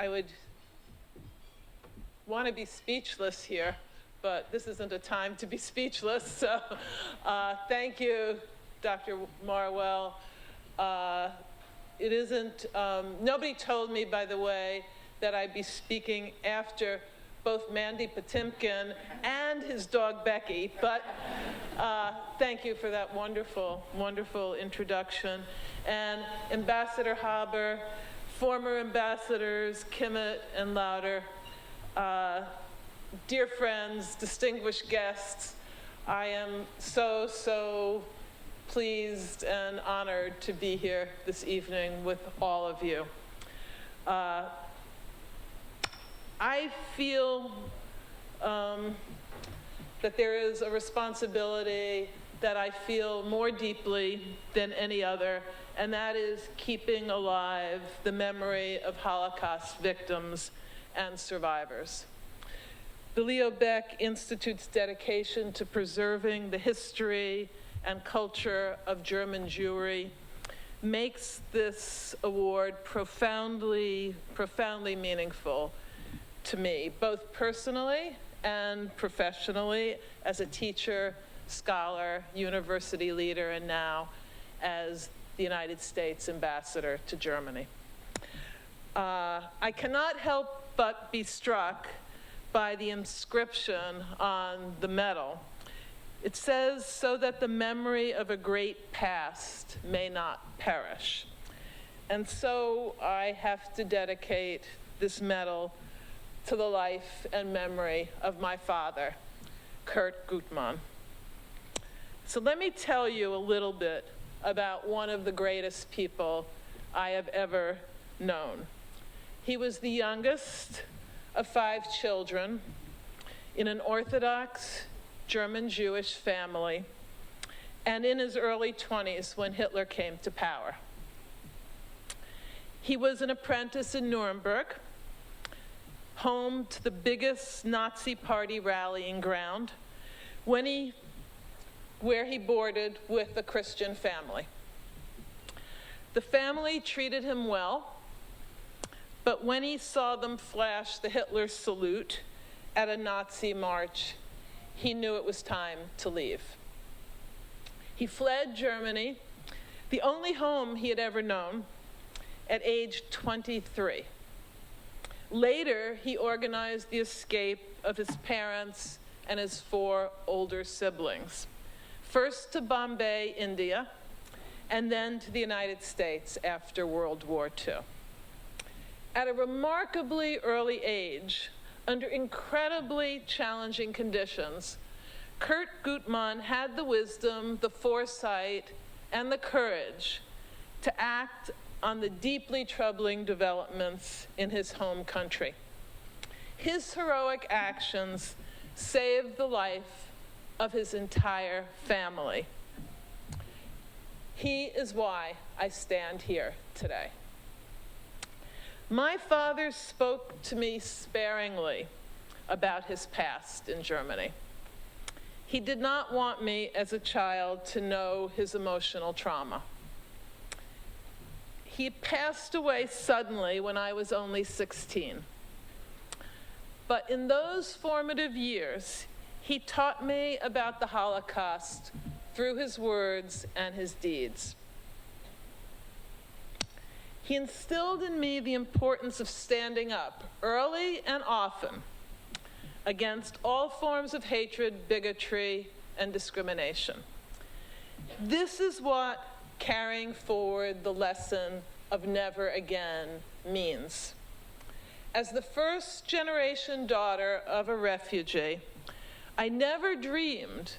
I would want to be speechless here, but this isn't a time to be speechless. So thank you, Dr. Marwell. It isn't, nobody told me, by the way, that I'd be speaking after both Mandy Patinkin and his dog Becky, but thank you for that wonderful, wonderful introduction. And Ambassador Haber, former ambassadors Kimmett and Lauder, dear friends, distinguished guests, I am so pleased and honored to be here this evening with all of you. I feel that there is a responsibility that I feel more deeply than any other, and that is keeping alive the memory of Holocaust victims and survivors. The Leo Baeck Institute's dedication to preserving the history and culture of German Jewry makes this award profoundly meaningful to me, both personally and professionally, as a teacher, scholar, university leader, and now as the United States ambassador to Germany. I cannot help but be struck by the inscription on the medal. It says, "So that the memory of a great past may not perish." And so I have to dedicate this medal to the life and memory of my father, Kurt Gutmann. So let me tell you a little bit about one of the greatest people I have ever known. He was the youngest of 5 children in an Orthodox German Jewish family, and in his early 20s when Hitler came to power. He was an apprentice in Nuremberg, home to the biggest Nazi party rallying ground, where he boarded with a Christian family. The family treated him well, but when he saw them flash the Hitler salute at a Nazi march, he knew it was time to leave. He fled Germany, the only home he had ever known, at age 23. Later, he organized the escape of his parents and his 4 older siblings, first to Bombay, India, and then to the United States after World War II. At a remarkably early age, under incredibly challenging conditions, Kurt Gutmann had the wisdom, the foresight, and the courage to act on the deeply troubling developments in his home country. His heroic actions saved the life of his entire family. He is why I stand here today. My father spoke to me sparingly about his past in Germany. He did not want me as a child to know his emotional trauma. He passed away suddenly when I was only 16. But in those formative years, he taught me about the Holocaust through his words and his deeds. He instilled in me the importance of standing up early and often against all forms of hatred, bigotry, and discrimination. This is what carrying forward the lesson of never again means. As the first generation daughter of a refugee, I never dreamed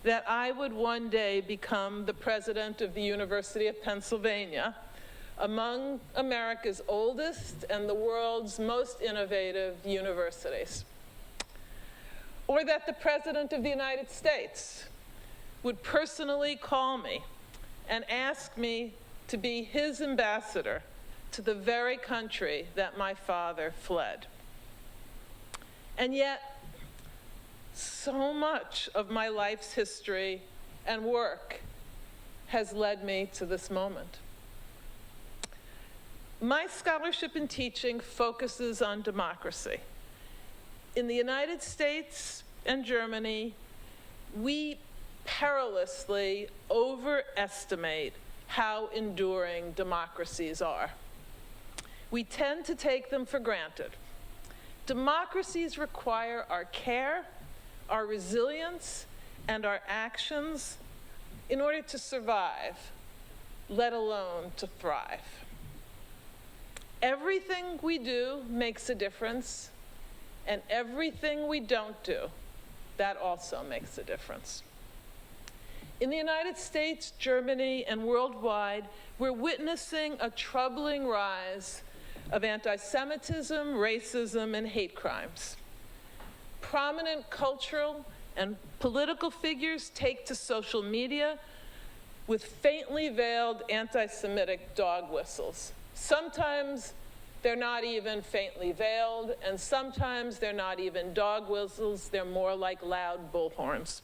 that I would one day become the president of the University of Pennsylvania, among America's oldest and the world's most innovative universities. Or that the President of the United States would personally call me and ask me to be his ambassador to the very country that my father fled. And yet, so much of my life's history and work has led me to this moment. My scholarship and teaching focuses on democracy. In the United States and Germany, we perilously overestimate how enduring democracies are. We tend to take them for granted. Democracies require our care, our resilience, and our actions in order to survive, let alone to thrive. Everything we do makes a difference, and everything we don't do, that also makes a difference. In the United States, Germany, and worldwide, we're witnessing a troubling rise of anti-Semitism, racism, and hate crimes. Prominent cultural and political figures take to social media with faintly veiled anti-Semitic dog whistles. Sometimes they're not even faintly veiled, and sometimes they're not even dog whistles, they're more like loud bullhorns.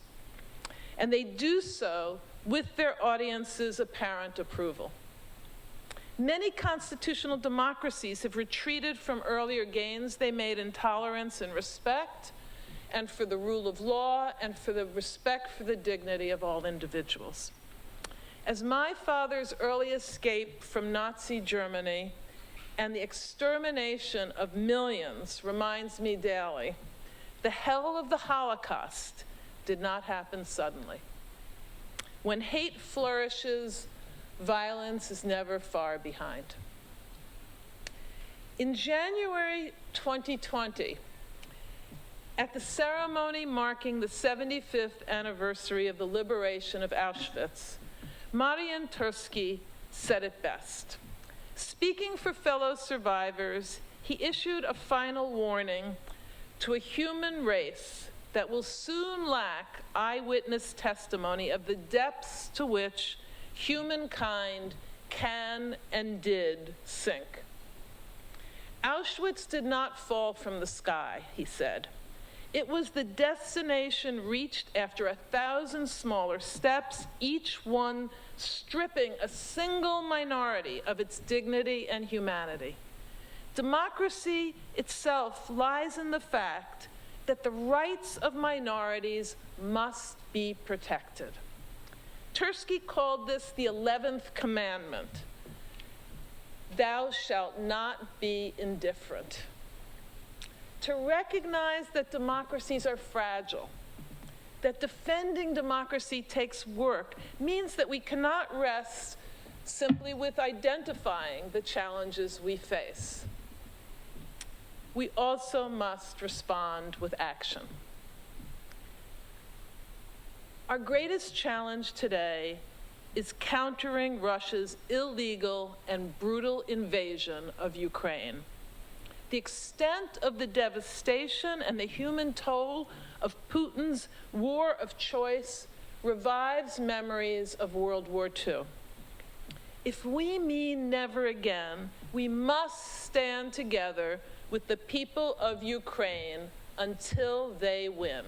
And they do so with their audience's apparent approval. Many constitutional democracies have retreated from earlier gains they made in tolerance and respect, and for the rule of law, and for the respect for the dignity of all individuals. As my father's early escape from Nazi Germany and the extermination of millions reminds me daily, the hell of the Holocaust did not happen suddenly. When hate flourishes, violence is never far behind. In January 2020, at the ceremony marking the 75th anniversary of the liberation of Auschwitz, Marian Turski said it best. Speaking for fellow survivors, he issued a final warning to a human race that will soon lack eyewitness testimony of the depths to which humankind can and did sink. Auschwitz did not fall from the sky, he said. It was the destination reached after 1,000 smaller steps, each one stripping a single minority of its dignity and humanity. Democracy itself lies in the fact that the rights of minorities must be protected. Turski called this the 11th commandment. Thou shalt not be indifferent. To recognize that democracies are fragile, that defending democracy takes work, means that we cannot rest simply with identifying the challenges we face. We also must respond with action. Our greatest challenge today is countering Russia's illegal and brutal invasion of Ukraine. The extent of the devastation and the human toll of Putin's war of choice revives memories of World War II. If we mean never again, we must stand together with the people of Ukraine until they win.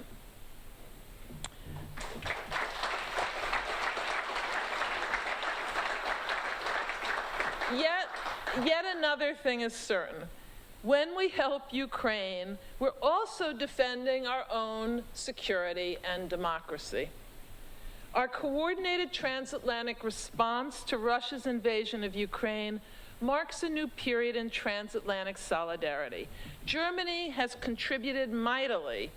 Yet another thing is certain. When we help Ukraine, we're also defending our own security and democracy. Our coordinated transatlantic response to Russia's invasion of Ukraine marks a new period in transatlantic solidarity. Germany has contributed mightily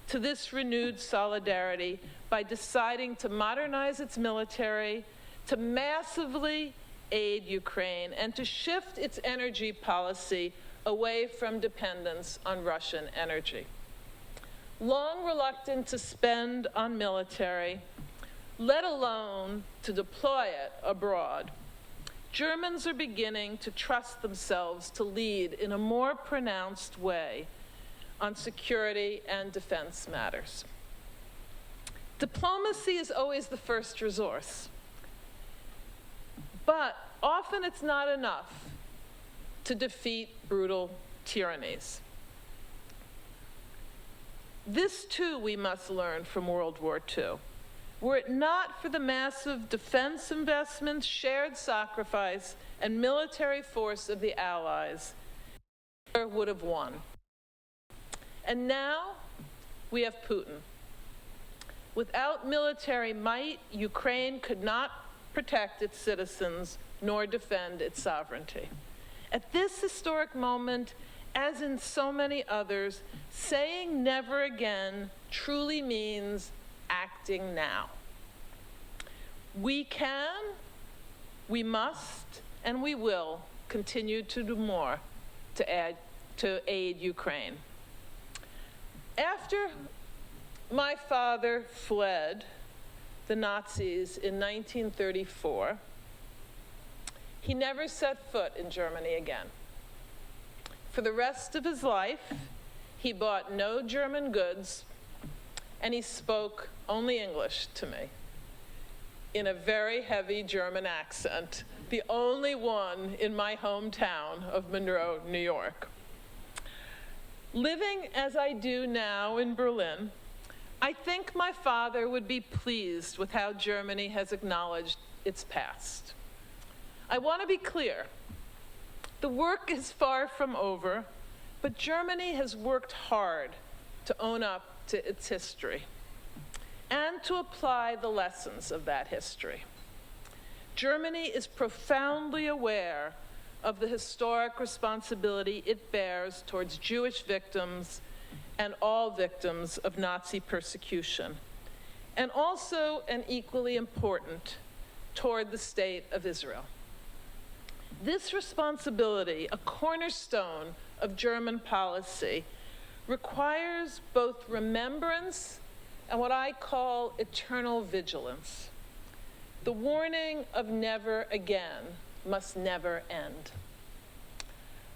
to this renewed solidarity by deciding to modernize its military, to massively aid Ukraine, and to shift its energy policy away from dependence on Russian energy. Long reluctant to spend on military, let alone to deploy it abroad, Germans are beginning to trust themselves to lead in a more pronounced way on security and defense matters. Diplomacy is always the first resource, but often it's not enough to defeat brutal tyrannies. This too we must learn from World War II. Were it not for the massive defense investments, shared sacrifice, and military force of the Allies, Hitler would have won. And now we have Putin. Without military might, Ukraine could not protect its citizens nor defend its sovereignty. At this historic moment, as in so many others, saying never again truly means acting now. We can, we must, and we will continue to do more to aid Ukraine. After my father fled the Nazis in 1934, he never set foot in Germany again. For the rest of his life, he bought no German goods, and he spoke only English to me in a very heavy German accent, the only one in my hometown of Monroe, New York. Living as I do now in Berlin, I think my father would be pleased with how Germany has acknowledged its past. I want to be clear. The work is far from over, but Germany has worked hard to own up to its history and to apply the lessons of that history. Germany is profoundly aware of the historic responsibility it bears towards Jewish victims and all victims of Nazi persecution, and also, and equally important, toward the state of Israel. This responsibility, a cornerstone of German policy, requires both remembrance and what I call eternal vigilance. The warning of never again must never end.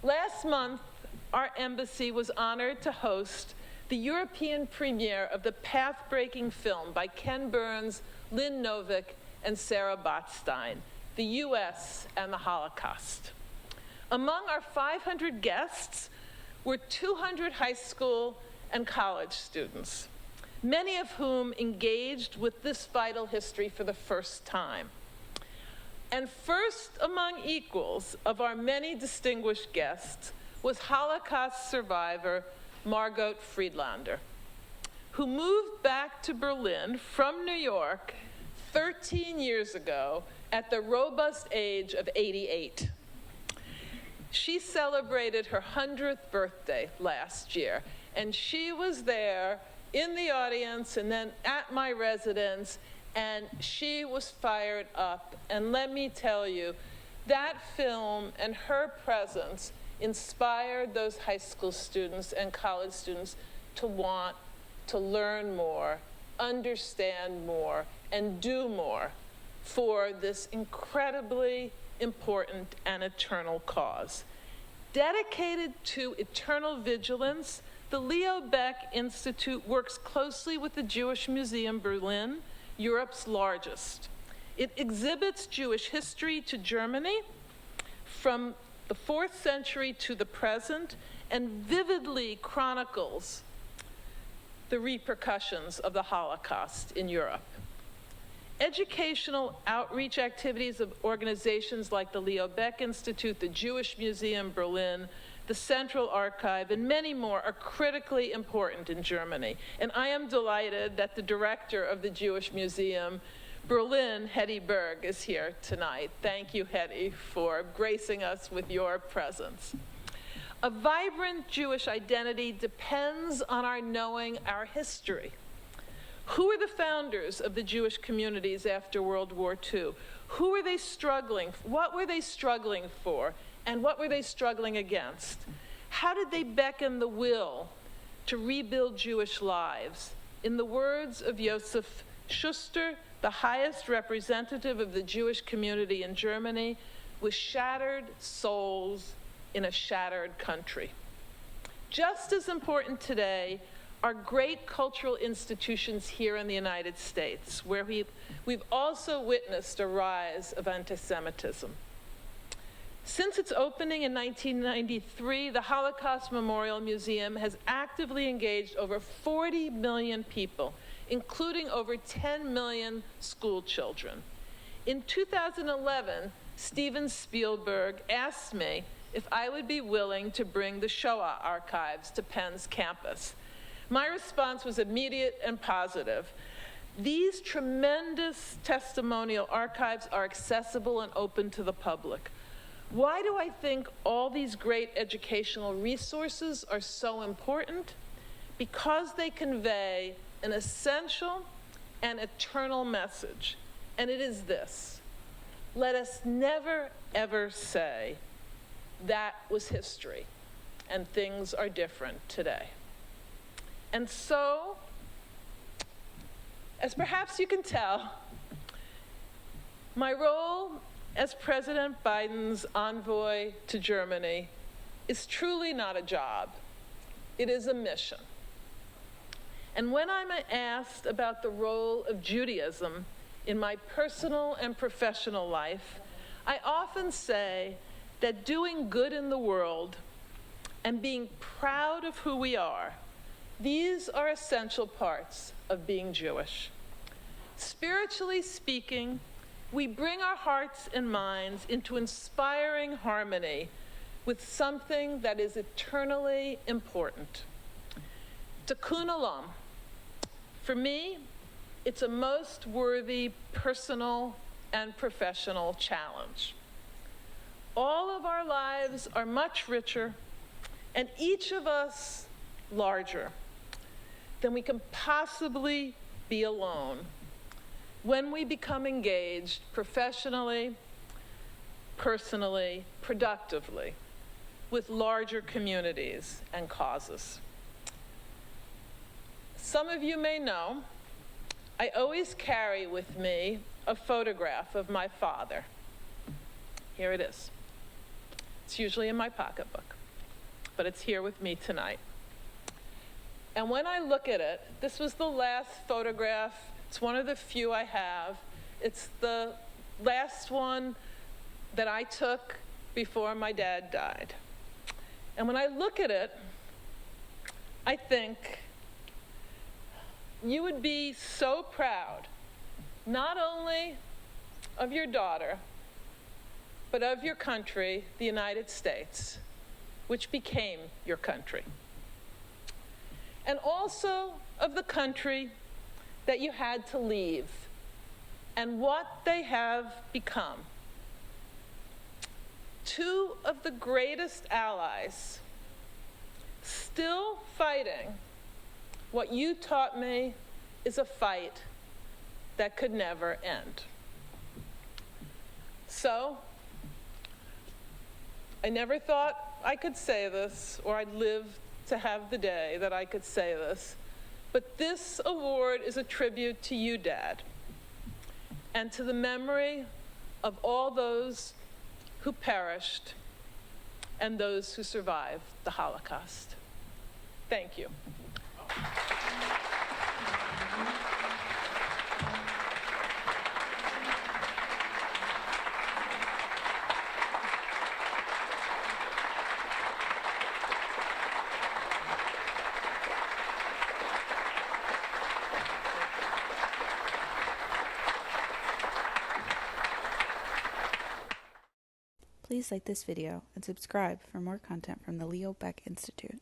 Last month, our embassy was honored to host the European premiere of the path-breaking film by Ken Burns, Lynn Novick, and Sarah Botstein, The U.S. and the Holocaust. Among our 500 guests were 200 high school and college students, many of whom engaged with this vital history for the first time. And first among equals of our many distinguished guests was Holocaust survivor Margot Friedlander, who moved back to Berlin from New York 13 years ago at the robust age of 88. She celebrated her 100th birthday last year, and she was there in the audience and then at my residence, and she was fired up. And let me tell you, that film and her presence inspired those high school students and college students to want to learn more, understand more, and do more for this incredibly important and eternal cause. Dedicated to eternal vigilance, the Leo Baeck Institute works closely with the Jewish Museum Berlin, Europe's largest. It exhibits Jewish history to Germany from the 4th century to the present, and vividly chronicles the repercussions of the Holocaust in Europe. Educational outreach activities of organizations like the Leo Baeck Institute, the Jewish Museum Berlin, the Central Archive, and many more are critically important in Germany. And I am delighted that the director of the Jewish Museum Berlin, Hetty Berg, is here tonight. Thank you, Hetty, for gracing us with your presence. A vibrant Jewish identity depends on our knowing our history. Who were the founders of the Jewish communities after World War II? Who were they struggling? What were they struggling for? And what were they struggling against? How did they beckon the will to rebuild Jewish lives? In the words of Joseph Schuster, the highest representative of the Jewish community in Germany, with shattered souls in a shattered country. Just as important today are great cultural institutions here in the United States, where we've also witnessed a rise of anti-Semitism. Since its opening in 1993, the Holocaust Memorial Museum has actively engaged over 40 million people including over 10 million school children. In 2011, Steven Spielberg asked me if I would be willing to bring the Shoah archives to Penn's campus. My response was immediate and positive. These tremendous testimonial archives are accessible and open to the public. Why do I think all these great educational resources are so important? Because they convey an essential and eternal message, and it is this: let us never, ever say, that was history, and things are different today. And so, as perhaps you can tell, my role as President Biden's envoy to Germany is truly not a job. It is a mission. And when I'm asked about the role of Judaism in my personal and professional life, I often say that doing good in the world and being proud of who we are, these are essential parts of being Jewish. Spiritually speaking, we bring our hearts and minds into inspiring harmony with something that is eternally important. Tikkun Olam. For me, it's a most worthy personal and professional challenge. All of our lives are much richer, and each of us larger than we can possibly be alone when we become engaged professionally, personally, productively with larger communities and causes. Some of you may know, I always carry with me a photograph of my father. Here it is. It's usually in my pocketbook, but it's here with me tonight. And when I look at it, this was the last photograph. It's one of the few I have. It's the last one that I took before my dad died. And when I look at it, I think you would be so proud, not only of your daughter, but of your country, the United States, which became your country. And also of the country that you had to leave and what they have become. Two of the greatest allies still fighting what you taught me is a fight that could never end. So, I never thought I could say this, or I'd live to have the day that I could say this, but this award is a tribute to you, Dad, and to the memory of all those who perished and those who survived the Holocaust. Thank you. Please like this video and subscribe for more content from the Leo Baeck Institute.